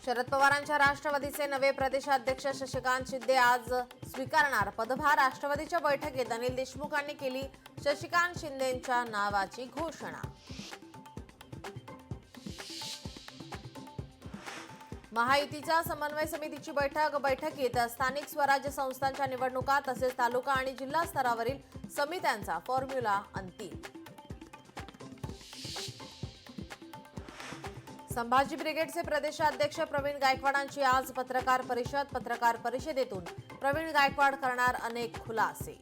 शरद पवारांच्या राष्ट्रवादीचे नवे प्रदेशाध्यक्ष शशिकांत शिंदे आज स्वीकारणार पदभार। राष्ट्रवादीच्या बैठकीत अनिल देशमुखांनी केली शशिकांत शिंदेंच्या नावाची घोषणा। महायुतीच्या समन्वय समितीची बैठकीत स्थानिक स्वराज्य संस्थांच्या निवडणुका तसेच तालुका आणि जिल्हा स्तरावरील समित्यांचा फॉर्म्युला अंतिम। संभाजी ब्रिगेडचे प्रदेशाध्यक्ष प्रवीण गायकवाडांची आज पत्रकार परिषदेतून प्रवीण गायकवाड करणार अनेक खुलासे।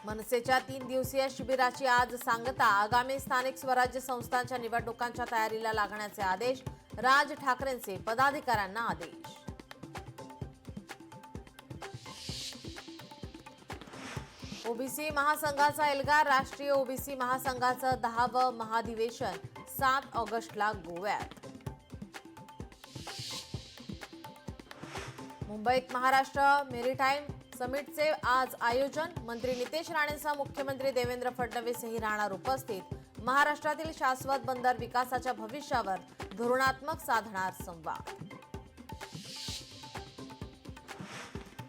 मनसेच्या 3 दिवसीय शिबिराची आज सांगता। आगामी स्थानिक स्वराज्य संस्थांच्या निवडणुकांच्या तयारीला लागण्याचे आदेश। राज ठाकरेंचे पदाधिकाऱ्यांना आदेश। ओबीसी महासंघाचा एल्गार। राष्ट्रीय ओबीसी महासंघाचं 10वं महाधिवेशन 7 ऑगस्टला गोव्यात। मुंबईत महाराष्ट्र मेरीटाईम समिटचे आज आयोजन। मंत्री नितेश राणेंसह मुख्यमंत्री देवेंद्र फडणवीसही राहणार उपस्थित। महाराष्ट्रातील शाश्वत बंदर विकासाच्या भविष्यावर धोरणात्मक साधणार संवाद।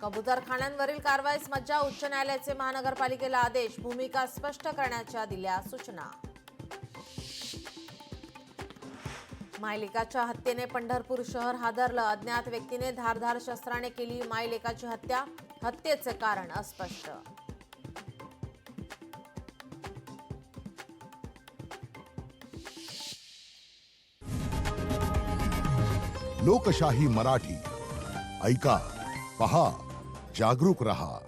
कबुतरखान्यांवरील कारवाईस मज्जा। उच्च न्यायालयाचे महानगरपालिकेला आदेश। भूमिका स्पष्ट करण्याच्या दिल्या सूचना। मायलेकाच्या हत्येने पंढरपूर शहर हादरलं। अज्ञात व्यक्तीने धारदार शस्त्राने केली मायलेकाची हत्या। हत्येचे कारण अस्पष्ट। लोकशाही मराठी ऐका, पहा, जागरूक रहा।